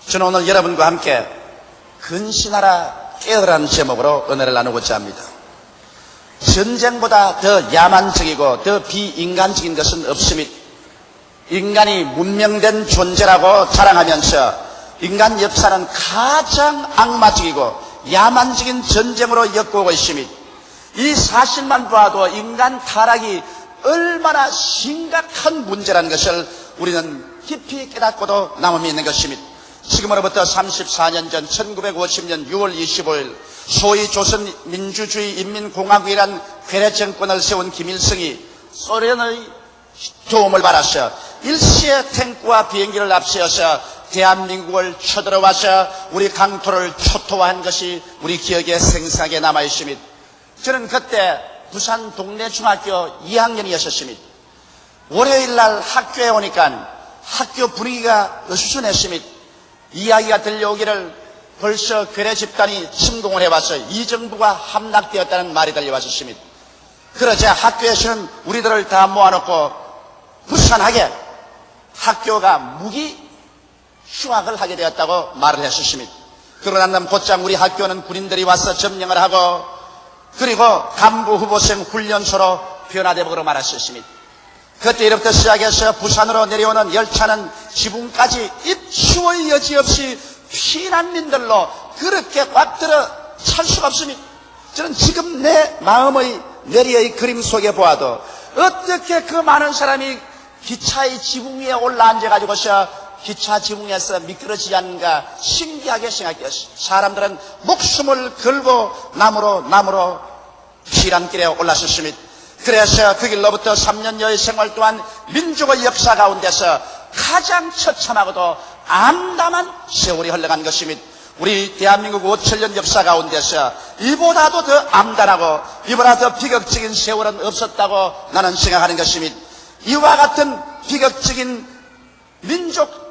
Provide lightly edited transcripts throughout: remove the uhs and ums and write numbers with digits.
저는 오늘 여러분과 함께 근신하라 깨어라는 제목으로 은혜를 나누고자 합니다. 전쟁보다 더 야만적이고 더 비인간적인 것은 없습니다. 인간이 문명된 존재라고 자랑하면서 인간 역사는 가장 악마적이고 야만적인 전쟁으로 엮어오고 있습니다. 이 사실만 봐도 인간 타락이 얼마나 심각한 문제라는 것을 우리는 깊이 깨닫고도 남음이 있는 것입니다. 지금으로부터 34년 전 1950년 6월 25일 소위 조선민주주의인민공화국이란 괴뢰 정권을 세운 김일성이 소련의 도움을 받아서 일시에 탱크와 비행기를 앞세워서 대한민국을 쳐들어와서 우리 강토를 초토화한 것이 우리 기억에 생생하게 남아있습니다. 저는 그때 부산 동래중학교 2학년이었습니다. 월요일날 학교에 오니까 학교 분위기가 어수선했습니다. 이야기가 들려오기를 벌써 괴뢰 집단이 침공을 해와서 이 정부가 함락되었다는 말이 들려왔었습니다. 그러자 학교에서는 우리들을 다 모아놓고 부산하게 학교가 무기 휴학을 하게 되었다고 말을 했었습니다. 그러고 난 다음 곧장 우리 학교는 군인들이 와서 점령을 하고 그리고 간부 후보생 훈련소로 변화되므로 말았었습니다. 그때부터 시작해서 부산으로 내려오는 열차는 지붕까지 입추의 여지 없이 피난민들로 그렇게 꽉 들어 찰 수가 없습니다. 저는 지금 내 마음의 내리의 그림 속에 보아도 어떻게 그 많은 사람이 기차의 지붕 위에 올라앉아가지고서 기차 지붕에서 미끄러지지 않는가 신기하게 생각했어요. 사람들은 목숨을 걸고 나무로 피난길에 올랐었습니다. 그래서 그 길로부터 3년여의 생활 동안 민족의 역사 가운데서 가장 처참하고도 암담한 세월이 흘러간 것입니다. 우리 대한민국 5천년 역사 가운데서 이보다도 더 암담하고 이보다 더 비극적인 세월은 없었다고 나는 생각하는 것입니다. 이와 같은 비극적인 민족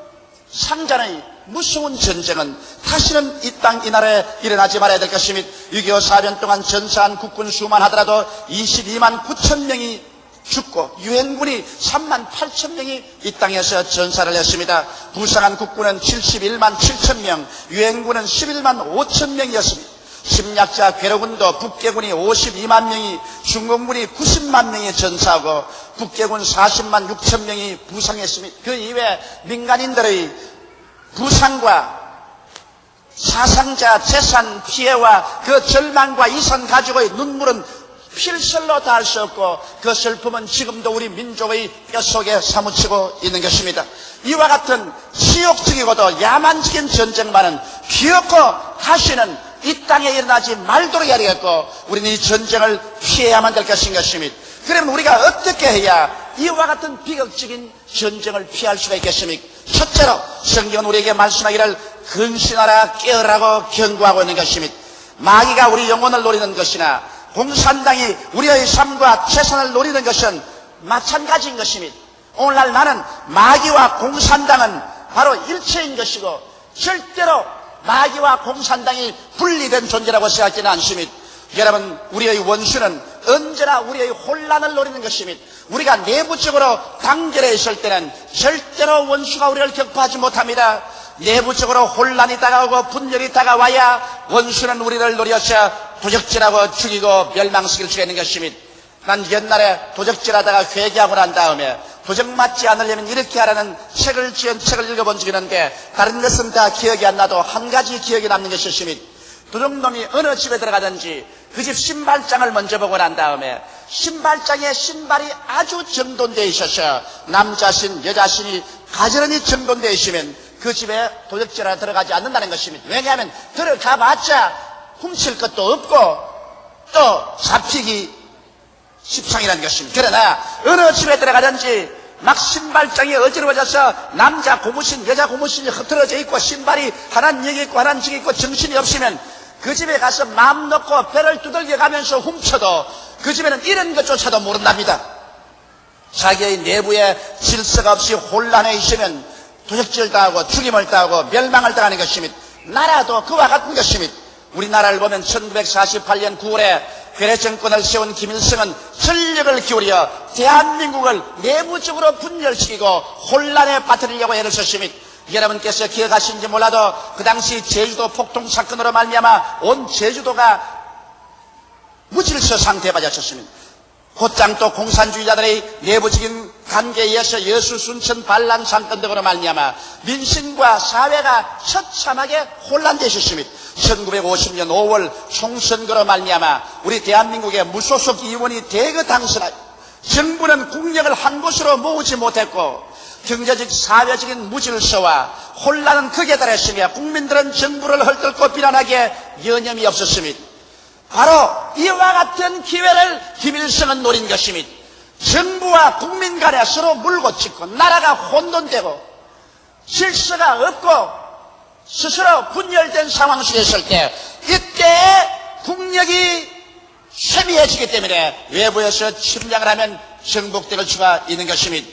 상잔의 무서운 전쟁은 다시는 이 땅 이 나라에 일어나지 말아야 될 것입니다. 6.25 사변 동안 전사한 국군 수만 하더라도 22만 9천 명이 죽고 유엔군이 3만 8천 명이 이 땅에서 전사를 했습니다. 부상한 국군은 71만 7천 명, 유엔군은 11만 5천 명이었습니다. 침략자 괴뢰군도 북계군이 52만 명이, 중공군이 90만 명이 전사하고 북계군 40만 6천 명이 부상했습니다. 그 이외에 민간인들의 부상과 사상자 재산 피해와 그 절망과 이산 가지고의 눈물은 필설로 다 할 수 없고 그 슬픔은 지금도 우리 민족의 뼛속에 사무치고 있는 것입니다. 이와 같은 치욕적이고도 야만적인 전쟁만은 기어코 다시는 이 땅에 일어나지 말도록 해야 되겠고 우리는 이 전쟁을 피해야만 될 것인 것입니다. 그러면 우리가 어떻게 해야 이와 같은 비극적인 전쟁을 피할 수가 있겠습니까? 첫째로 성경은 우리에게 말씀하기를 근신하라 깨어라고 경고하고 있는 것입니다. 마귀가 우리 영혼을 노리는 것이나 공산당이 우리의 삶과 재산을 노리는 것은 마찬가지인 것입니다. 오늘날 나는 마귀와 공산당은 바로 일체인 것이고 절대로 마귀와 공산당이 분리된 존재라고 생각하지는 않습니다. 여러분, 우리의 원수는 언제나 우리의 혼란을 노리는 것입니다. 우리가 내부적으로 단결해 있을 때는 절대로 원수가 우리를 격파하지 못합니다. 내부적으로 혼란이 다가오고 분열이 다가와야 원수는 우리를 노려서 도적질하고 죽이고 멸망시킬 수가 있는 것입니다. 난 옛날에 도적질하다가 회개하고 난 다음에 도적 맞지 않으려면 이렇게 하라는 책을 지은 책을 읽어본 적이 있는데 다른 것은 다 기억이 안 나도 한 가지 기억이 남는 것이 있습니다. 도적놈이 어느 집에 들어가든지 그 집 신발장을 먼저 보고 난 다음에 신발장에 신발이 아주 정돈되어 있어서 남자신 여자신이 가지런히 정돈되어 있으면 그 집에 도적질하러 들어가지 않는다는 것입니다. 왜냐하면 들어가봤자 훔칠 것도 없고 또 잡히기 십상이라는 것입니다. 그러나 어느 집에 들어가든지 막 신발장이 어지러워져서 남자 고무신 여자 고무신이 흐트러져 있고 신발이 하나는 여기 있고 하나는 저기 있고 정신이 없으면 그 집에 가서 마음 놓고 배를 두들겨 가면서 훔쳐도 그 집에는 이런 것조차도 모른답니다. 자기의 내부에 질서가 없이 혼란해 있으면 도적질 당하고 죽임을 당하고 멸망을 당하는 것입니다. 나라도 그와 같은 것입니다. 우리나라를 보면 1948년 9월에 괴뢰 정권을 세운 김일성은 전력을 기울여 대한민국을 내부적으로 분열시키고 혼란에 빠뜨리려고 애를 썼습니다. 여러분께서 기억하시는지 몰라도 그 당시 제주도 폭동 사건으로 말미암아 온 제주도가 무질서 상태에 빠졌습니다. 곧장 또 공산주의자들의 내부적인 관계에 의해서 여수 순천 반란 사건 등으로 말미암아 민심과 사회가 처참하게 혼란되셨습니다. 1950년 5월 총선거로 말미암아 우리 대한민국의 무소속 의원이 대거 당선하여 정부는 국력을 한 곳으로 모으지 못했고 경제적 사회적인 무질서와 혼란은 극에 달했으며 국민들은 정부를 헐뜯고 비난하기에 여념이 없었습니다. 바로 이와 같은 기회를 김일성은 노린 것입니다. 정부와 국민 간에 서로 물고 찢고 나라가 혼돈되고 질서가 없고 스스로 분열된 상황 속에 있을 때 이때 국력이 쇠미해지기 때문에 외부에서 침략을 하면 정복될 수가 있는 것입니다.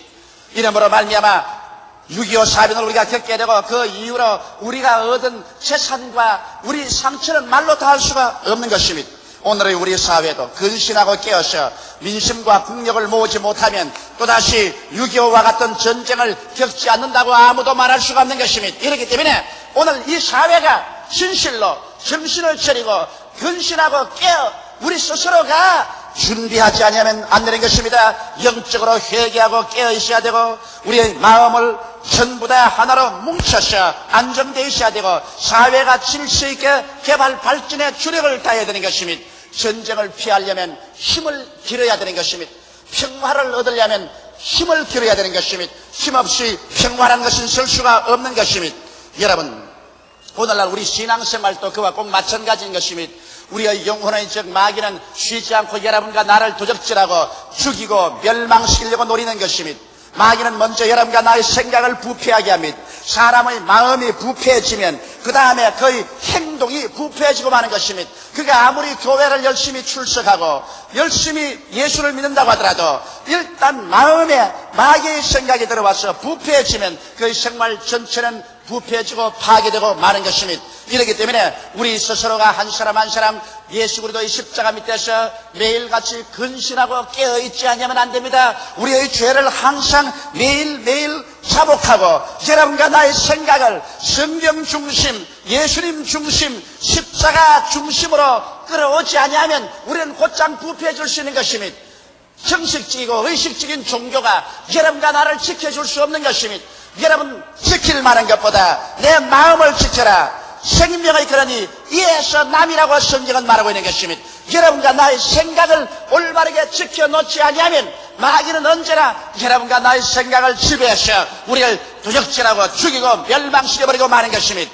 이러므로 말미암아 6.25 사변을 우리가 겪게 되고 그 이후로 우리가 얻은 재산과 우리 상처는 말로 다 할 수가 없는 것입니다. 오늘의 우리 사회도 근신하고 깨어서 민심과 국력을 모으지 못하면 또다시 6.25와 같은 전쟁을 겪지 않는다고 아무도 말할 수가 없는 것입니다. 이렇기 때문에 오늘 이 사회가 진실로 정신을 차리고 근신하고 깨어 우리 스스로가 준비하지 않으면 안 되는 것입니다. 영적으로 회개하고 깨어 있어야 되고 우리의 마음을 전부 다 하나로 뭉쳐서 안정되어 있어야 되고 사회가 질서 있게 개발 발전에 주력을 다해야 되는 것입니다. 전쟁을 피하려면 힘을 기울여야 되는 것입니다. 평화를 얻으려면 힘을 기울여야 되는 것입니다. 힘없이 평화라는 것은 설 수가 없는 것입니다. 여러분, 오늘날 우리 신앙생활도 그와 꼭 마찬가지인 것입니다. 우리의 영혼의 적 마귀는 쉬지 않고 여러분과 나를 도적질하고 죽이고 멸망시키려고 노리는 것입니다. 마귀는 먼저 여러분과 나의 생각을 부패하게 합니다. 사람의 마음이 부패해지면 그 다음에 그의 행동이 부패해지고 마는 것입니다. 그가 아무리 교회를 열심히 출석하고 열심히 예수를 믿는다고 하더라도 일단 마음에 마귀의 생각이 들어와서 부패해지면 그의 생활 전체는 부패해지고 파괴되고 마는 것입니다. 이렇기 때문에 우리 스스로가 한 사람 한 사람 예수 그리스도의 십자가 밑에서 매일같이 근신하고 깨어있지 않으면 안 됩니다. 우리의 죄를 항상 매일매일 자복하고 여러분과 나의 생각을 성경 중심, 예수님 중심, 십자가 중심으로 끌어오지 않으면 우리는 곧장 부패해질 수 있는 것입니다. 정식적이고 의식적인 종교가 여러분과 나를 지켜줄 수 없는 것입니다. 여러분 지킬 만한 것보다 내 마음을 지켜라. 생명의 근원이 이에서 남이라고 성경은 말하고 있는 것입니다. 여러분과 나의 생각을 올바르게 지켜놓지 아니하면 마귀는 언제나 여러분과 나의 생각을 지배해서 우리를 도적질하고 죽이고 멸망시켜버리고 마는 것입니다.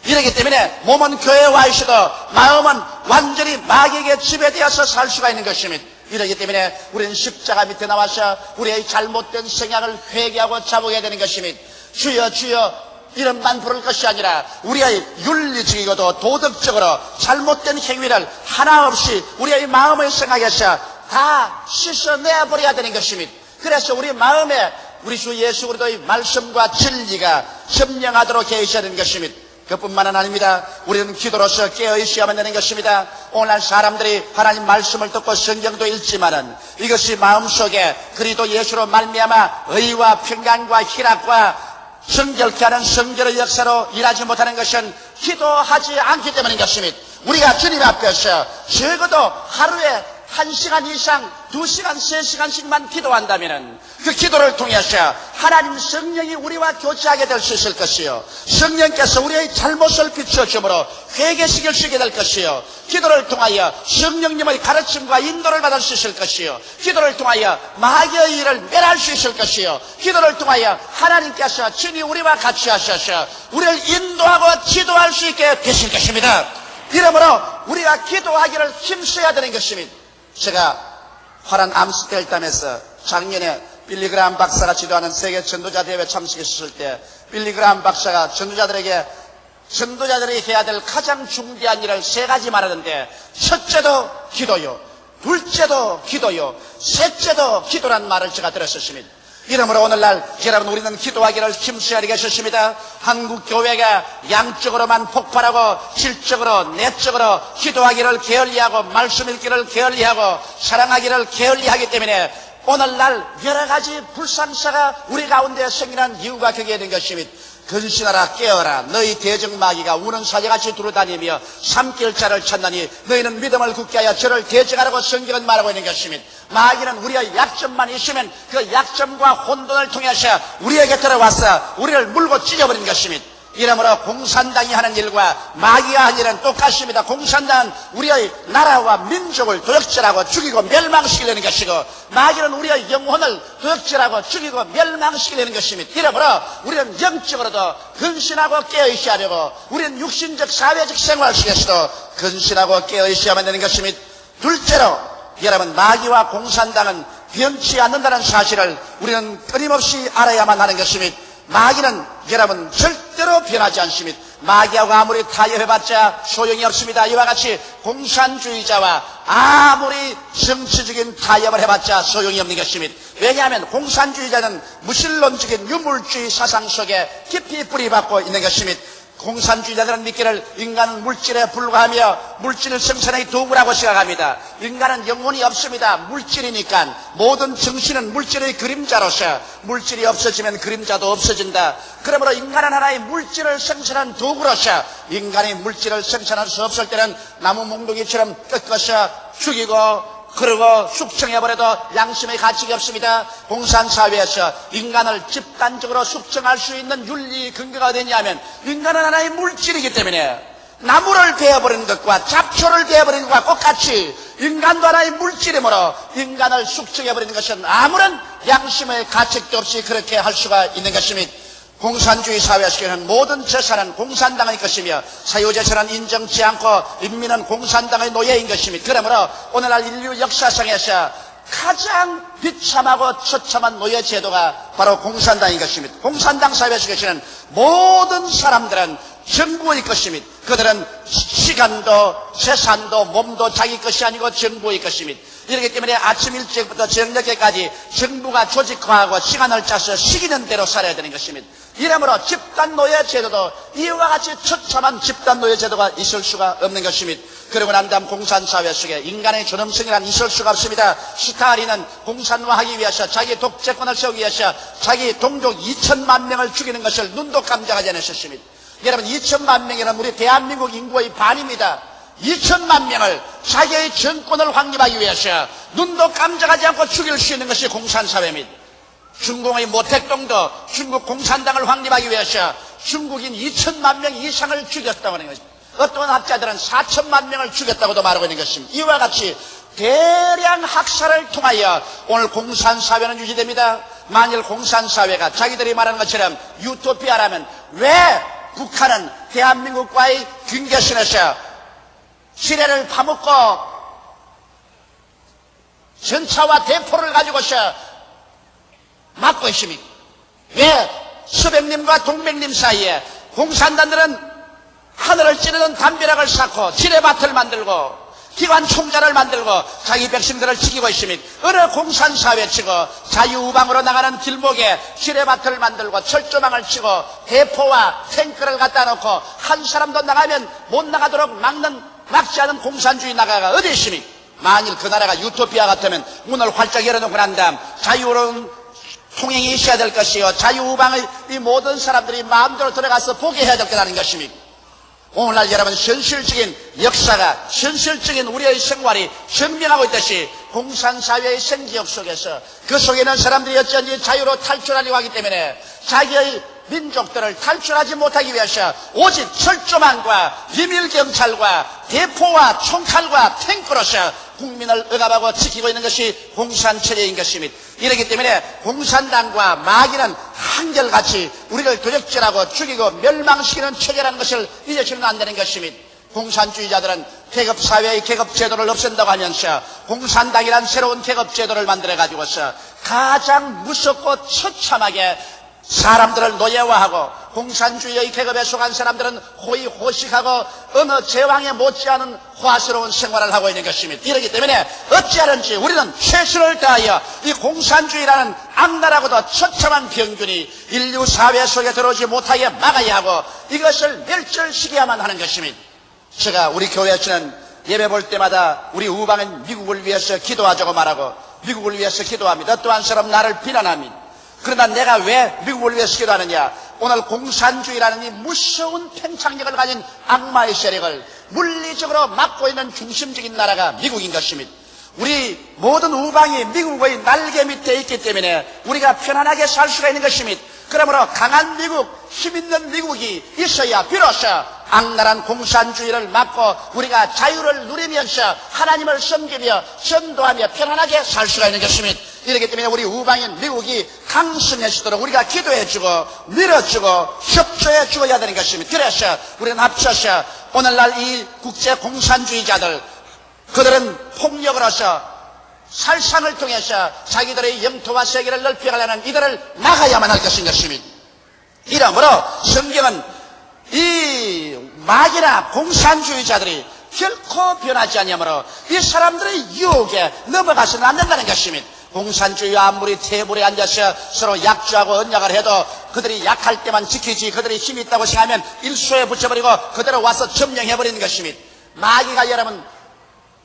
이렇기 때문에 몸은 교회에 와 있어도 마음은 완전히 마귀에게 지배되어서 살 수가 있는 것입니다. 이렇기 때문에 우리는 십자가 밑에 나와서 우리의 잘못된 생각을 회개하고 자복해야 되는 것입니다. 주여 주여 이름만 부를 것이 아니라 우리의 윤리적이고도 도덕적으로 잘못된 행위를 하나 없이 우리의 마음의 생각에서 다 씻어내버려야 되는 것입니다. 그래서 우리 마음에 우리 주 예수 그리스도의 말씀과 진리가 점령하도록 해 있어야 되는 것입니다. 그뿐만은 아닙니다. 우리는 기도로서 깨어있어야만 되는 것입니다. 오늘날 사람들이 하나님 말씀을 듣고 성경도 읽지만은 이것이 마음속에 그리스도 예수로 말미암아 의와 평강과 희락과 성결케 하는 성결의 역사로 일하지 못하는 것은 기도하지 않기 때문인 것입니다. 우리가 주님 앞에서 적어도 하루에 1시간 이상 2시간 3시간씩만 기도한다면 그 기도를 통해서 하나님 성령이 우리와 교제하게 될 수 있을 것이요 성령께서 우리의 잘못을 비춰주므로 회개시킬 수 있게 될 것이요 기도를 통하여 성령님의 가르침과 인도를 받을 수 있을 것이요 기도를 통하여 마귀의 일을 멸할 수 있을 것이요 기도를 통하여 하나님께서 친히 우리와 같이 하셔서 우리를 인도하고 지도할 수 있게 되실 것입니다. 이러므로 우리가 기도하기를 힘써야 되는 것입니다. 제가 화란 암스테르담에서 작년에 빌리그람 박사가 지도하는 세계 전도자 대회에 참석했을 때 빌리그람 박사가 전도자들에게 해야 될 가장 중대한 일을 3가지 말하는데 첫째도 기도요, 둘째도 기도요, 셋째도 기도란 말을 제가 들었었습니다. 이러므로 오늘날 여러분 우리는 기도하기를 힘써야 되겠습니다. 한국 교회가 양적으로만 폭발하고 질적으로 내적으로 기도하기를 게을리하고 말씀 읽기를 게을리하고 사랑하기를 게을리하기 때문에 오늘날 여러 가지 불상사가 우리 가운데 생기는 이유가 그게 된 것입니다. 근신하라 깨어라. 너희 대적마귀가 우는 사자같이 두루다니며 삼킬 자를 찾나니 너희는 믿음을 굳게 하여 저를 대적하라고 성경은 말하고 있는 것입니다. 마귀는 우리의 약점만 있으면 그 약점과 혼돈을 통해서 우리에게 들어와서 우리를 물고 찢어버린 것입니다. 이러므로 공산당이 하는 일과 마귀가 하는 일은 똑같습니다. 공산당은 우리의 나라와 민족을 도적질하고 죽이고 멸망시키려는 것이고, 마귀는 우리의 영혼을 도적질하고 죽이고 멸망시키려는 것입니다. 이러므로 우리는 영적으로도 근신하고 깨어있어야 되고, 우리는 육신적 사회적 생활 속에서도 근신하고 깨어있어야만 되는 것입니다. 둘째로 여러분, 마귀와 공산당은 변치 않는다는 사실을 우리는 끊임없이 알아야만 하는 것입니다. 마귀는 여러분 절대로 변하지 않습니다. 마귀하고 아무리 타협해봤자 소용이 없습니다. 이와 같이 공산주의자와 아무리 정치적인 타협을 해봤자 소용이 없는 것입니다. 왜냐하면 공산주의자는 무신론적인 유물주의 사상 속에 깊이 뿌리박고 있는 것입니다. 공산주의자들은 믿기를 인간은 물질에 불과하며 물질을 생산의 도구라고 생각합니다. 인간은 영혼이 없습니다. 물질이니까 모든 정신은 물질의 그림자로서, 물질이 없어지면 그림자도 없어진다. 그러므로 인간은 하나의 물질을 생산한 도구로서, 인간이 물질을 생산할 수 없을 때는 나무 몽둥이처럼 꺾어서 죽이고 그리고 숙청해버려도 양심의 가치가 없습니다. 공산사회에서 인간을 집단적으로 숙청할 수 있는 윤리 근거가 되냐면, 인간은 하나의 물질이기 때문에 나무를 베어버리는 것과 잡초를 베어버리는 것과 똑같이 인간도 하나의 물질이므로 인간을 숙청해버리는 것은 아무런 양심의 가책도 없이 그렇게 할 수가 있는 것입니다. 공산주의 사회 속에는 모든 재산은 공산당의 것이며 사유재산은 인정치 않고 인민은 공산당의 노예인 것입니다. 그러므로 오늘날 인류 역사상에서 가장 비참하고 처참한 노예 제도가 바로 공산당인 것입니다. 공산당 사회 속에서는 모든 사람들은 정부의 것입니다. 그들은 시간도 재산도 몸도 자기 것이 아니고 정부의 것입니다. 이렇기 때문에 아침 일찍부터 저녁에까지 정부가 조직화하고 시간을 짜서 시키는 대로 살아야 되는 것입니다. 이러므로 집단노예 제도도 이와 같이 처참한 집단노예 제도가 있을 수가 없는 것입니다. 그리고 난 다음 공산사회 속에 인간의 존엄성이란 있을 수가 없습니다. 스탈린은 공산화하기 위해서 자기 독재권을 세우기 위해서 자기 동족 2천만 명을 죽이는 것을 눈도 깜짝하지 않으셨습니다. 여러분, 2천만 명이란 우리 대한민국 인구의 반입니다. 2천만 명을 자기의 정권을 확립하기 위해서 눈도 깜짝하지 않고 죽일 수 있는 것이 공산사회입니다. 중국의 모택동도 중국 공산당을 확립하기 위해서 중국인 2천만 명 이상을 죽였다고 하는 것입니다. 어떤 학자들은 4천만 명을 죽였다고도 말하고 있는 것입니다. 이와 같이 대량 학살을 통하여 오늘 공산사회는 유지됩니다. 만일 공산사회가 자기들이 말하는 것처럼 유토피아라면 왜 북한은 대한민국과의 경계선에서 시내를 파묻고 전차와 대포를 가지고서 막고 있습니다. 왜 수백님과 동백님 사이에 공산당들은 하늘을 찌르는 담벼락을 쌓고 지뢰밭을 만들고 기관총자를 만들고 자기 백성들을 지키고 있습니다. 어느 공산사회 치고 자유우방으로 나가는 길목에 지뢰밭을 만들고 철조망을 치고 대포와 탱크를 갖다 놓고 한 사람도 나가면 못 나가도록 막지 않은 공산주의 나라가 어디 있습니까? 만일 그 나라가 유토피아 같으면 문을 활짝 열어놓고 난 다음 자유로운 통행이 있어야 될 것이요, 자유우방의 이 모든 사람들이 마음대로 들어가서 보게 해야 될 거라는 것입니다. 오늘날 여러분, 현실적인 역사가, 현실적인 우리의 생활이 증명하고 있듯이 공산사회의 생기역 속에서 그 속에 있는 사람들이 어쩐지 자유로 탈출하려고 하기 때문에 자기의 민족들을 탈출하지 못하기 위해서 오직 철조망과 비밀경찰과 대포와 총칼과 탱크로서 국민을 억압하고 지키고 있는 것이 공산체제인 것입니다. 이렇기 때문에 공산당과 마귀는 한결같이 우리를 도적질하고 죽이고 멸망시키는 체제라는 것을 잊어서는 안 되는 것입니다. 공산주의자들은 계급사회의 계급제도를 없앤다고 하면서 공산당이란 새로운 계급제도를 만들어가지고서 가장 무섭고 처참하게 사람들을 노예화하고 공산주의의 계급에 속한 사람들은 호의호식하고 어느 제왕에 못지않은 화스러운 생활을 하고 있는 것입니다. 이렇기 때문에 어찌하든지 우리는 최선을 다하여 이 공산주의라는 악랄하고도 처참한 병균이 인류 사회 속에 들어오지 못하게 막아야 하고 이것을 멸절시켜야만 하는 것입니다. 제가 우리 교회에서는 예배 볼 때마다 우리 우방인 미국을 위해서 기도하자고 말하고 미국을 위해서 기도합니다. 또 한 사람 나를 비난합니다. 그러나 내가 왜 미국을 위해서 기도하느냐? 오늘 공산주의라는 이 무서운 팽창력을 가진 악마의 세력을 물리적으로 막고 있는 중심적인 나라가 미국인 것입니다. 우리 모든 우방이 미국의 날개 밑에 있기 때문에 우리가 편안하게 살 수가 있는 것입니다. 그러므로 강한 미국, 힘있는 미국이 있어야 비로소 악랄한 공산주의를 막고 우리가 자유를 누리면서 하나님을 섬기며 전도하며 편안하게 살 수가 있는 것입니다. 이렇기 때문에 우리 우방인 미국이 강성해지도록 우리가 기도해주고 밀어주고 협조해 줘야 되는 것입니다. 그래서 우리는 합쳐서 오늘날 이 국제 공산주의자들, 그들은 폭력으로서 살상을 통해서 자기들의 영토와 세계를 넓혀가려는 이들을 막아야만 할 것인 것입니다. 이러므로 성경은 이 마귀나 공산주의자들이 결코 변하지 않으므로 이 사람들의 유혹에 넘어가서는 안 된다는 것입니다. 공산주의와 아무리 테이블에 앉아서 서로 약주하고 언약을 해도 그들이 약할 때만 지키지, 그들이 힘이 있다고 생각하면 일소에 붙여버리고 그대로 와서 점령해버리는 것입니다. 마귀가 여러분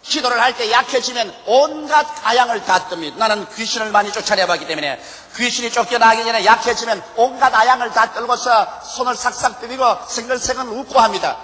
기도를 할 때 약해지면 온갖 아양을 다 뜹니다. 나는 귀신을 많이 쫓아내봤기 때문에 귀신이 쫓겨나기 전에 약해지면 온갖 아양을 다 떨고서 손을 삭삭 비비고 생글생글 웃고 합니다.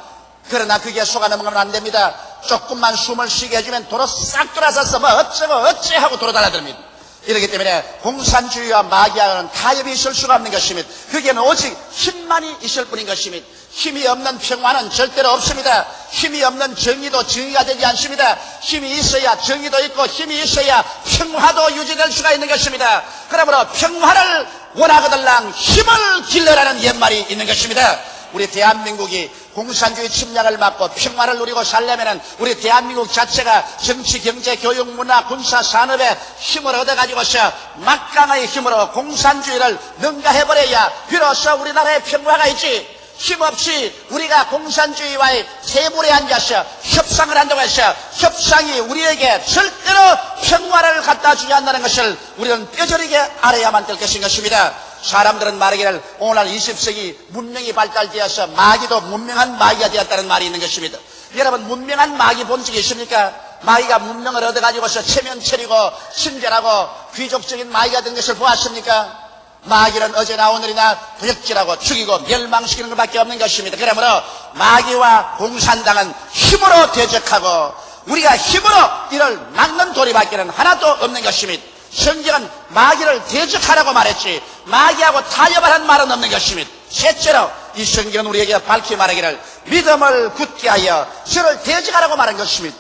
그러나 그게 속아 넘어가면 안 됩니다. 조금만 숨을 쉬게 해주면 도로 싹 돌아서서 뭐 어쩌고 어째 하고 도로 달아듭니다. 이렇기 때문에 공산주의와 마귀와는 타협이 있을 수가 없는 것입니다. 그게는 오직 힘만이 있을 뿐인 것입니다. 힘이 없는 평화는 절대로 없습니다. 힘이 없는 정의도 정의가 되지 않습니다. 힘이 있어야 정의도 있고 힘이 있어야 평화도 유지될 수가 있는 것입니다. 그러므로 평화를 원하거들랑 힘을 길러라는 옛말이 있는 것입니다. 우리 대한민국이 공산주의 침략을 막고 평화를 누리고 살려면 우리 대한민국 자체가 정치, 경제, 교육, 문화, 군사, 산업에 힘을 얻어가지고서 막강의 힘으로 공산주의를 능가해버려야 비로소 우리나라에 평화가 있지. 힘없이 우리가 공산주의와의 테이블에 앉아서 협상을 한다고 해서 협상이 우리에게 절대로 평화를 갖다 주지 않는다는 것을 우리는 뼈저리게 알아야만 될 것인 것입니다. 사람들은 말하기를 오늘날 20세기 문명이 발달되어서 마귀도 문명한 마귀가 되었다는 말이 있는 것입니다. 여러분, 문명한 마귀 본 적이 있습니까? 마귀가 문명을 얻어가지고서 체면 차리고 친절하고 귀족적인 마귀가 된 것을 보았습니까? 마귀는 어제나 오늘이나 도적질하고 죽이고 멸망시키는 것밖에 없는 것입니다. 그러므로 마귀와 공산당은 힘으로 대적하고 우리가 힘으로 이를 막는 도리밖에는 하나도 없는 것입니다. 성경은 마귀를 대적하라고 말했지 마귀하고 타협하라는 말은 없는 것입니다. 셋째로 이 성경은 우리에게 밝히 말하기를 믿음을 굳게 하여 저를 대적하라고 말한 것입니다.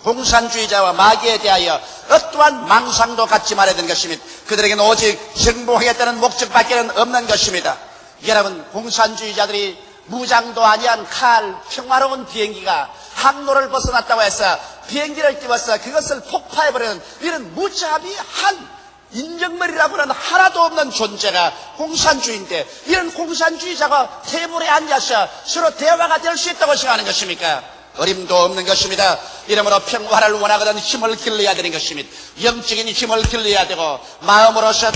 공산주의자와 마귀에 대하여 어떠한 망상도 갖지 말아야 되는 것입니다. 그들에게는 오직 정복하겠다는 목적밖에는 없는 것입니다. 여러분, 공산주의자들이 무장도 아니한 칼, 평화로운 비행기가 항로를 벗어났다고 해서 비행기를 띄워서 그것을 폭파해버리는 이런 무자비한 인정머리라고는 하나도 없는 존재가 공산주의인데 이런 공산주의자가 테이블에 앉아서 서로 대화가 될 수 있다고 생각하는 것입니까? 어림도 없는 것입니다. 이러므로 평화를 원하거든 힘을 길러야 되는 것입니다. 영적인 힘을 길러야 되고 마음으로서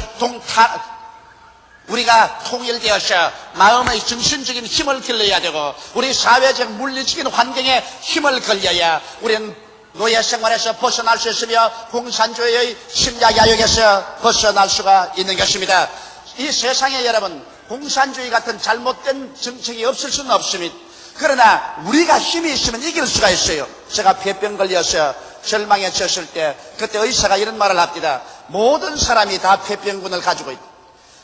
우리가 통일되어서 마음의 정신적인 힘을 길러야 되고 우리 사회적 물리적인 환경에 힘을 걸려야 우리는 노예 생활에서 벗어날 수 있으며 공산주의의 침략 야욕에서 벗어날 수가 있는 것입니다. 이 세상에 여러분 공산주의 같은 잘못된 정책이 없을 수는 없습니다. 그러나 우리가 힘이 있으면 이길 수가 있어요. 제가 폐병 걸려서 절망에 졌을 때 그때 의사가 이런 말을 합니다. 모든 사람이 다 폐병균을 가지고 있다.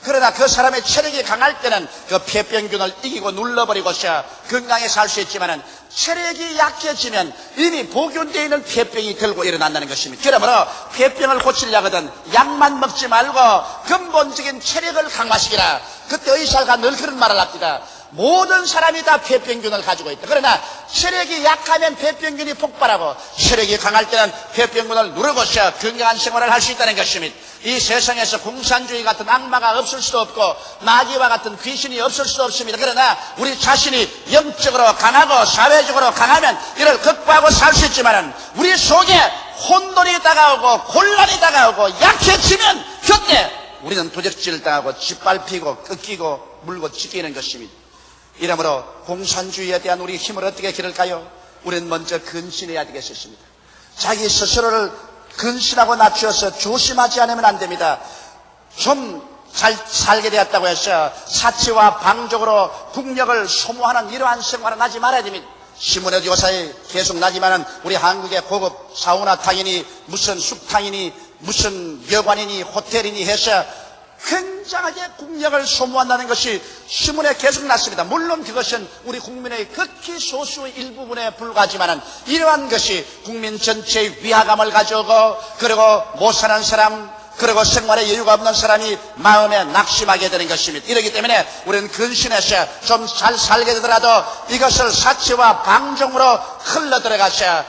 그러나 그 사람의 체력이 강할 때는 그 폐병균을 이기고 눌러버리고서 건강에 살 수 있지만은 체력이 약해지면 이미 복용되어 있는 폐병이 들고 일어난다는 것입니다. 그러므로 폐병을 고치려거든 약만 먹지 말고 근본적인 체력을 강화시키라. 그때 의사가 늘 그런 말을 합니다. 모든 사람이 다 폐병균을 가지고 있다. 그러나 체력이 약하면 폐병균이 폭발하고 체력이 강할 때는 폐병균을 누르고서 건강한 생활을 할 수 있다는 것입니다. 이 세상에서 공산주의 같은 악마가 없을 수도 없고 마귀와 같은 귀신이 없을 수도 없습니다. 그러나 우리 자신이 영적으로 강하고 사회적으로 강하면 이를 극복하고 살 수 있지만 우리 속에 혼돈이 다가오고 곤란이 다가오고 약해지면 그때 우리는 도적질을 당하고 짓밟히고 꺾이고 물고 찢기는 것입니다. 이러므로 공산주의에 대한 우리 힘을 어떻게 기를까요? 우리는 먼저 근신해야 되겠습니다. 자기 스스로를 근신하고 낮추어서 조심하지 않으면 안 됩니다. 좀 잘 살게 되었다고 해서 사치와 방종으로 국력을 소모하는 이러한 생활은 하지 말아야 됩니다. 신문의 조사에 계속 나지만은 우리 한국의 고급 사우나탕이니 무슨 숙탕이니 무슨 여관이니 호텔이니 해서 굉장하게 국력을 소모한다는 것이 신문에 계속 났습니다. 물론 그것은 우리 국민의 극히 소수 일부분에 불과하지만은 이러한 것이 국민 전체의 위화감을 가져오고 그리고 못 사는 사람 그리고 생활에 여유가 없는 사람이 마음에 낙심하게 되는 것입니다. 이렇기 때문에 우리는 근신해서 좀 잘 살게 되더라도 이것을 사치와 방종으로 흘러들어가서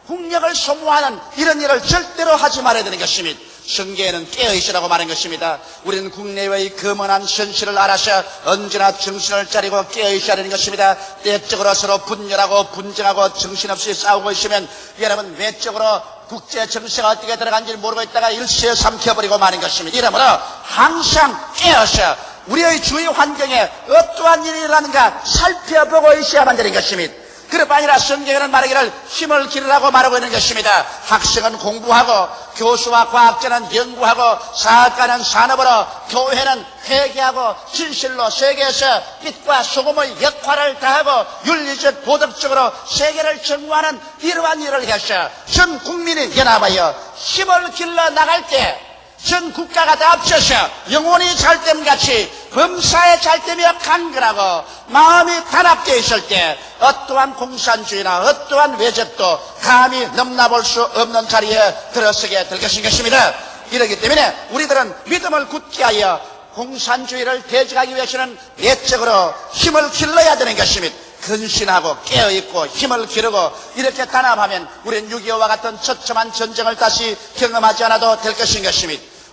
국력을 소모하는 이런 일을 절대로 하지 말아야 되는 것입니다. 성경에는 깨어있으라고 말한 것입니다. 우리는 국내외의 거만한 현실을 알아서 언제나 정신을 차리고 깨어있어야 하는 것입니다. 때적으로 서로 분열하고 분쟁하고 정신없이 싸우고 있으면 여러분 외적으로 국제 정세가 어떻게 들어간지 모르고 있다가 일시에 삼켜버리고 마는 것입니다. 이러므로 항상 깨어서 우리의 주위 환경에 어떠한 일이 일어나는가 살펴보고 있어야만 되는 것입니다. 그뿐 아니라 성경에는 말하기를 힘을 기르라고 말하고 있는 것입니다. 학생은 공부하고 교수와 과학자는 연구하고 사학가는 산업으로 교회는 회개하고 진실로 세계에서 빛과 소금의 역할을 다하고 윤리적 도덕적으로 세계를 정화하는 이러한 일을 해서 전 국민이 연합하여 힘을 길러 나갈 때 전 국가가 다 합쳐서 영혼이 잘됨같이 범사에 잘되며 강건하고 마음이 단합되어 있을 때 어떠한 공산주의나 어떠한 외적도 감히 넘나볼 수 없는 자리에 들어서게 될 것입니다. 이렇기 때문에 우리들은 믿음을 굳게 하여 공산주의를 대적하기 위해서는 내적으로 힘을 길러야 되는 것입니다. 근신하고 깨어있고 힘을 기르고 이렇게 단합하면 우리는 6.25와 같은 처참한 전쟁을 다시 경험하지 않아도 될 것입니다.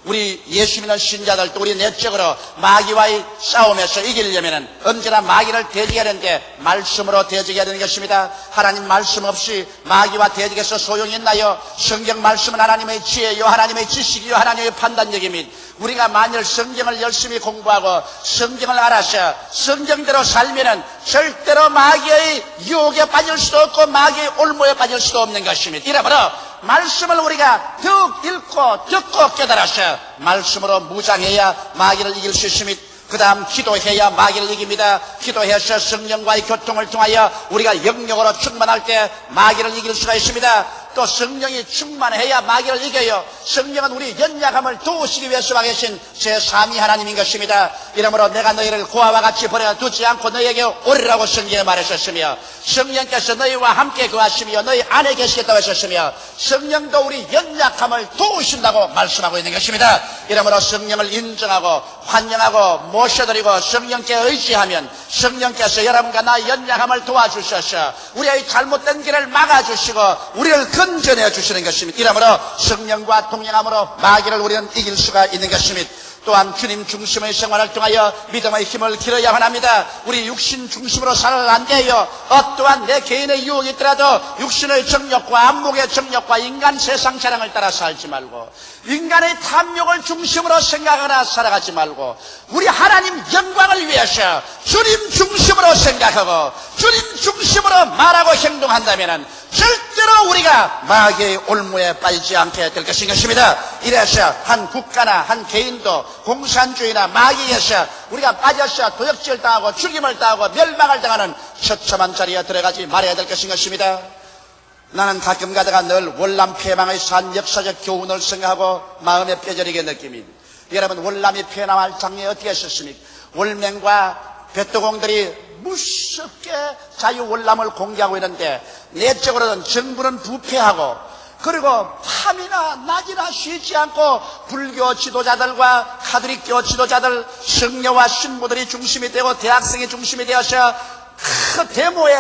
우리 예수 믿는 신자들도 우리 내적으로 마귀와의 싸움에서 이기려면 언제나 마귀를 대적해야 하는데 말씀으로 대적해야 되는 것입니다. 하나님 말씀 없이 마귀와 대적해서 소용이 있나요? 성경 말씀은 하나님의 지혜요 하나님의 지식이요 하나님의 판단력입니다. 우리가 만일 성경을 열심히 공부하고 성경을 알아서 성경대로 살면은 절대로 마귀의 유혹에 빠질 수도 없고 마귀의 올무에 빠질 수도 없는 것입니다. 이러므로 말씀을 우리가 더욱 읽고 듣고 깨달아서 말씀으로 무장해야 마귀를 이길 수 있습니다. 그 다음 기도해야 마귀를 이깁니다. 기도해서 성령과의 교통을 통하여 우리가 영역으로 충만할 때 마귀를 이길 수가 있습니다. 또 성령이 충만해야 마귀를 이겨요. 성령은 우리 연약함을 도우시기 위해서 와 계신 제3위 하나님인 것입니다. 이러므로 내가 너희를 고아와 같이 버려두지 않고 너희에게 오리라고 성경에 말하셨으며 성령께서 너희와 함께 거하시며 너희 안에 계시겠다고 하셨으며 성령도 우리 연약함을 도우신다고 말씀하고 있는 것입니다. 이러므로 성령을 인정하고 환영하고 모셔드리고 성령께 의지하면 성령께서 여러분과 나의 연약함을 도와주셔서 우리의 잘못된 길을 막아주시고 우리를 건져내 주시는 것입니다. 이러므로 성령과 동행함으로 마귀를 우리는 이길 수가 있는 것입니다. 또한 주님 중심의 생활을 통하여 믿음의 힘을 기르어야만 합니다. 우리 육신 중심으로 살아는 안 돼요. 어떠한 내 개인의 유혹이 있더라도 육신의 정욕과 안목의 정욕과 인간 세상 자랑을 따라 살지 말고 인간의 탐욕을 중심으로 생각하나 살아가지 말고 우리 하나님 영광을 위해서 주님 중심으로 생각하고 주님 중심으로 말하고 행동한다면 절대로 우리가 마귀의 올무에 빠지지 않게 될 것입니다. 이래서 한 국가나 한 개인도 공산주의나 마귀에서 우리가 빠져서 도적질을 당하고 죽임을 당하고 멸망을 당하는 처참한 자리에 들어가지 말아야 될 것입니다. 나는 가끔 가다가 늘 월남 폐망의 산 역사적 교훈을 생각하고 마음에 뼈저리게 느낍니다. 여러분 월남이 폐망할 장면이 어떻게 했었습니까? 월맹과 베토공들이 무섭게 자유월남을 공개하고 있는데 내적으로는 정부는 부패하고 그리고 밤이나 낮이나 쉬지 않고 불교 지도자들과 카톨릭교 지도자들 성녀와 신부들이 중심이 되고 대학생이 중심이 되어서 그 데모에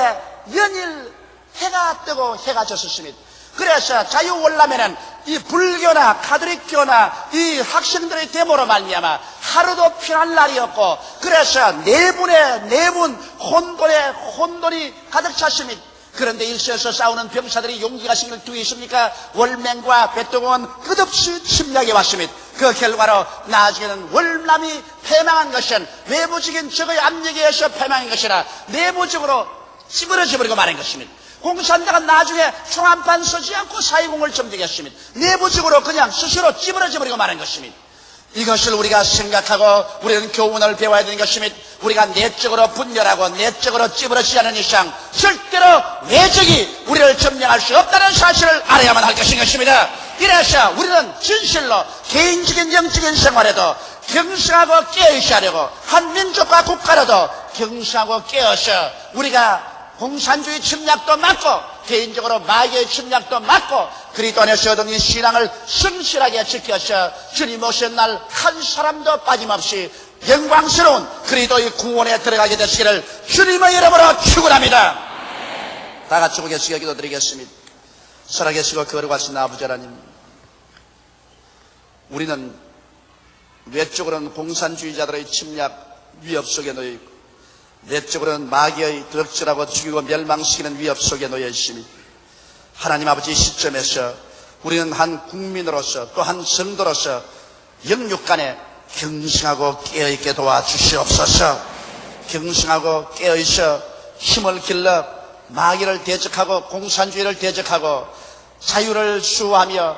연일 해가 뜨고 해가 졌었습니다. 그래서 자유월남에는 이 불교나 카톨릭교나 이 학생들의 데모로 말미암아 하루도 편한 날이었고 그래서 내분 혼돈이 가득 찼습니다. 그런데 일서에서 싸우는 병사들이 용기가 생길 두 있습니까? 월맹과 베토공은 끝없이 침략해 왔습니다. 그 결과로 나중에는 월남이 패망한 것은 외부적인 적의 압력에 의해서 패망한 것이라 내부적으로 찌그러져 버리고 말한 것입니다. 공산당은 나중에 총 한 판 서지 않고 사회공을 점령했습니다. 내부적으로 그냥 스스로 찌그러져 버리고 말한 것입니다. 이것을 우리가 생각하고 우리는 교훈을 배워야 되는 것이며, 우리가 내적으로 분열하고 내적으로 찌부러지지 않은 이상 절대로 외적이 우리를 점령할 수 없다는 사실을 알아야만 할 것입니다. 이래서 우리는 진실로 개인적인 영적인 생활에도 경성하고 깨어있어야 하려고, 한 민족과 국가로도 경성하고 깨어서 우리가 공산주의 침략도 막고 개인적으로 마귀의 침략도 막고 그리스도 안에서 얻은 이 신앙을 성실하게 지켜서 주님 오신 날 한 사람도 빠짐없이 영광스러운 그리스도의 구원에 들어가게 되시기를 주님의 이름으로 축원합니다. 다 같이 고개 숙여 기도드리겠습니다. 살아계시고 거룩하신 아버지 하나님, 우리는 외적으로는 공산주의자들의 침략 위협 속에 놓여 있고 내적으로는 마귀의 덕질하고 죽이고 멸망시키는 위협 속에 놓여 있습니다. 하나님 아버지, 시점에서 우리는 한 국민으로서 또 한 성도로서 영육간에 경성하고 깨어있게 도와주시옵소서. 경성하고 깨어있어 힘을 길러 마귀를 대적하고 공산주의를 대적하고 자유를 수호하며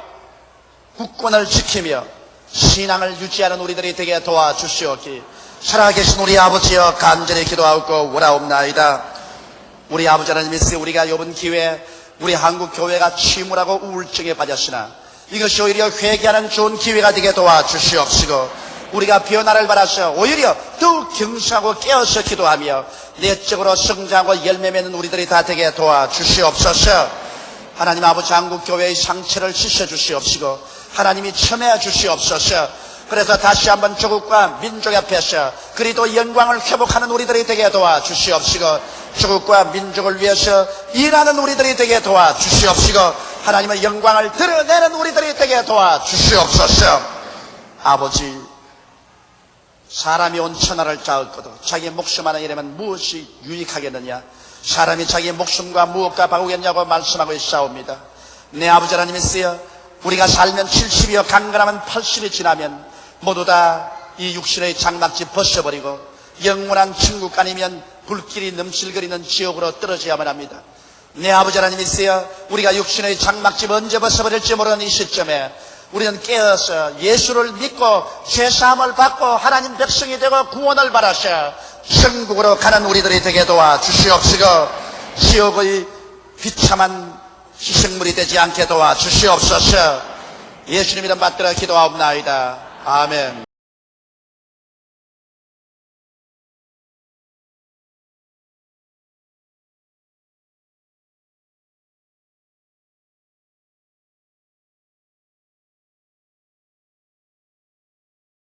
국권을 지키며 신앙을 유지하는 우리들이 되게 도와주시옵기. 살아계신 우리 아버지여, 간절히 기도하고 원하옵나이다. 우리 아버지 하나님이시여, 우리가 이번 기회에 우리 한국 교회가 침울하고 우울증에 빠졌으나 이것이 오히려 회개하는 좋은 기회가 되게 도와주시옵시고, 우리가 변화를 받아서 오히려 더욱 경성하고 깨어서 기도하며 내적으로 성장하고 열매 맺는 우리들이 다 되게 도와주시옵소서. 하나님 아버지, 한국 교회의 상처를 씻어주시옵시고 하나님이 첨해 주시옵소서. 그래서 다시 한번 조국과 민족 앞에서 그리스도 영광을 회복하는 우리들이 되게 도와주시옵시고, 조국과 민족을 위해서 일하는 우리들이 되게 도와주시옵시고, 하나님의 영광을 드러내는 우리들이 되게 도와주시옵소서. 아버지, 사람이 온 천하를 쌓았거든 자기 목숨 하나 잃으면 무엇이 유익하겠느냐? 사람이 자기 목숨과 무엇과 바꾸겠냐고 말씀하고 있사옵니다. 내 아버지 하나님이시여, 우리가 살면 70이요 강건하면 80이 지나면 모두 다 이 육신의 장막집 벗어버리고 영원한 천국 아니면 불길이 넘실거리는 지옥으로 떨어져야만 합니다. 내 아버지 하나님이시여, 우리가 육신의 장막집 언제 벗어버릴지 모르는 이 시점에 우리는 깨어서 예수를 믿고 죄사함을 받고 하나님 백성이 되고 구원을 받아서 천국으로 가는 우리들이 되게 도와주시옵시고, 지옥의 비참한 희생물이 되지 않게 도와주시옵소서. 예수님 이름 받들어 기도하옵나이다. 아멘.